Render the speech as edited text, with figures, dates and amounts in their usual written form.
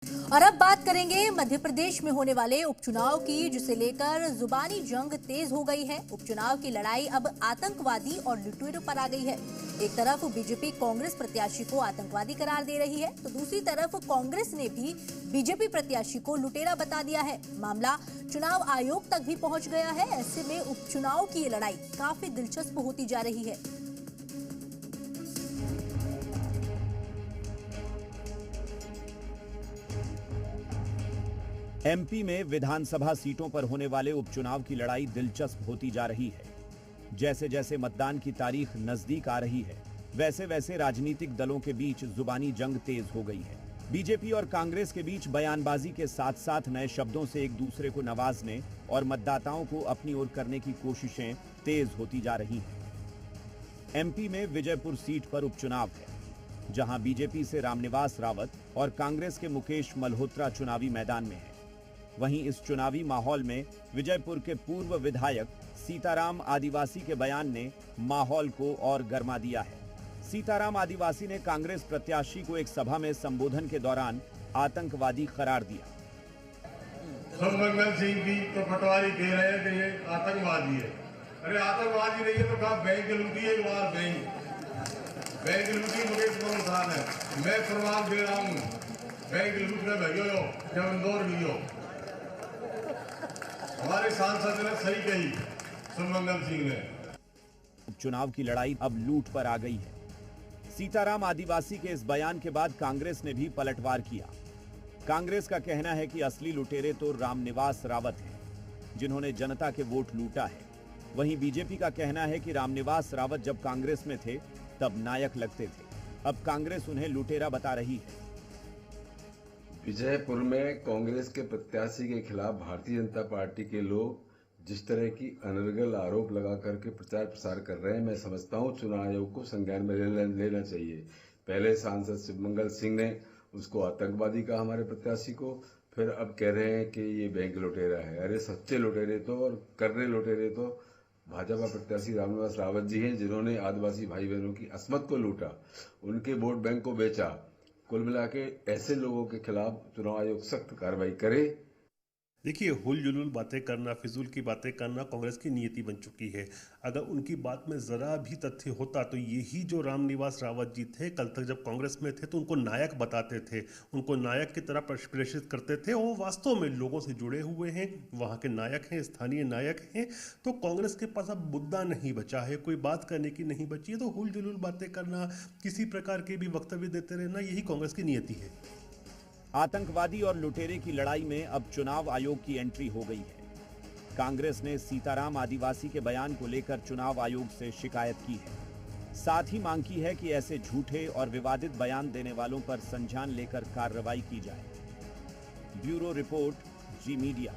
और अब बात करेंगे मध्य प्रदेश में होने वाले उपचुनाव की, जिसे लेकर जुबानी जंग तेज हो गई है। उपचुनाव की लड़ाई अब आतंकवादी और लुटेरों पर आ गई है। एक तरफ बीजेपी कांग्रेस प्रत्याशी को आतंकवादी करार दे रही है, तो दूसरी तरफ कांग्रेस ने भी बीजेपी प्रत्याशी को लुटेरा बता दिया है। मामला चुनाव आयोग तक भी पहुंच गया है। ऐसे में उपचुनाव की ये लड़ाई काफी दिलचस्प होती जा रही है। एमपी में विधानसभा सीटों पर होने वाले उपचुनाव की लड़ाई दिलचस्प होती जा रही है। जैसे जैसे मतदान की तारीख नजदीक आ रही है, वैसे वैसे राजनीतिक दलों के बीच जुबानी जंग तेज हो गई है। बीजेपी और कांग्रेस के बीच बयानबाजी के साथ साथ नए शब्दों से एक दूसरे को नवाजने और मतदाताओं को अपनी ओर करने की कोशिशें तेज होती जा रही हैं। एमपी में विजयपुर सीट पर उपचुनाव है, जहां बीजेपी से रामनिवास रावत और कांग्रेस के मुकेश मल्होत्रा चुनावी मैदान में है। वहीं इस चुनावी माहौल में विजयपुर के पूर्व विधायक सीताराम आदिवासी के बयान ने माहौल को और गर्मा दिया है। सीताराम आदिवासी ने कांग्रेस प्रत्याशी को एक सभा में संबोधन के दौरान आतंकवादी करार दिया। सुमंगल सिंह की तो पटवारी कह रहे हैं कि ये आतंकवादी है। अरे आतंकवादी नहीं है तो कहा बैंक लूटी है, बैंक लूटी मुकेश मल्होत्रा है। मैं प्रमाण दे रहा हूँ, बैंक लूट में भैया जब इंदौर भी हो। हमारे सांसद ने सही कही, सुमंगल सिंह ने। उपचुनाव की लड़ाई अब लूट पर आ गई है। सीताराम आदिवासी के इस बयान के बाद कांग्रेस ने भी पलटवार किया। कांग्रेस का कहना है कि असली लुटेरे तो रामनिवास रावत हैं, जिन्होंने जनता के वोट लूटा है। वहीं बीजेपी का कहना है कि रामनिवास रावत जब कांग्रेस में थे तब नायक लगते थे, अब कांग्रेस उन्हें लुटेरा बता रही है। विजयपुर में कांग्रेस के प्रत्याशी के खिलाफ भारतीय जनता पार्टी के लोग जिस तरह की अनर्गल आरोप लगा करके प्रचार प्रसार कर रहे हैं, मैं समझता हूं चुनाव आयोग को संज्ञान में लेना चाहिए। पहले सांसद शिवमंगल सिंह ने उसको आतंकवादी कहा हमारे प्रत्याशी को, फिर अब कह रहे हैं कि ये बैंक लुटेरा है। अरे सच्चे लुटेरे तो और कर्रे लुटेरे तो भाजपा प्रत्याशी रामनिवास रावत जी हैं, जिन्होंने आदिवासी भाई बहनों की अस्मत को लूटा, उनके वोट बैंक को बेचा। कुल मिला के ऐसे लोगों के खिलाफ चुनाव आयोग सख्त कार्रवाई करे। देखिए, हुल जुलूल बातें करना, फिजूल की बातें करना कांग्रेस की नीति बन चुकी है। अगर उनकी बात में जरा भी तथ्य होता तो यही जो रामनिवास रावत जी थे, कल तक जब कांग्रेस में थे तो उनको नायक बताते थे, उनको नायक की तरह प्रेषित करते थे। वो वास्तव में लोगों से जुड़े हुए हैं, वहाँ के नायक हैं, स्थानीय नायक हैं। तो कांग्रेस के पास अब मुद्दा नहीं बचा है, कोई बात करने की नहीं बची है। तो हुल जुलूल बातें करना, किसी प्रकार के भी वक्तव्य देते रहना, यही कांग्रेस की नीति है। आतंकवादी और लुटेरे की लड़ाई में अब चुनाव आयोग की एंट्री हो गई है। कांग्रेस ने सीताराम आदिवासी के बयान को लेकर चुनाव आयोग से शिकायत की है। साथ ही मांग की है कि ऐसे झूठे और विवादित बयान देने वालों पर संज्ञान लेकर कार्रवाई की जाए। ब्यूरो रिपोर्ट, जी मीडिया।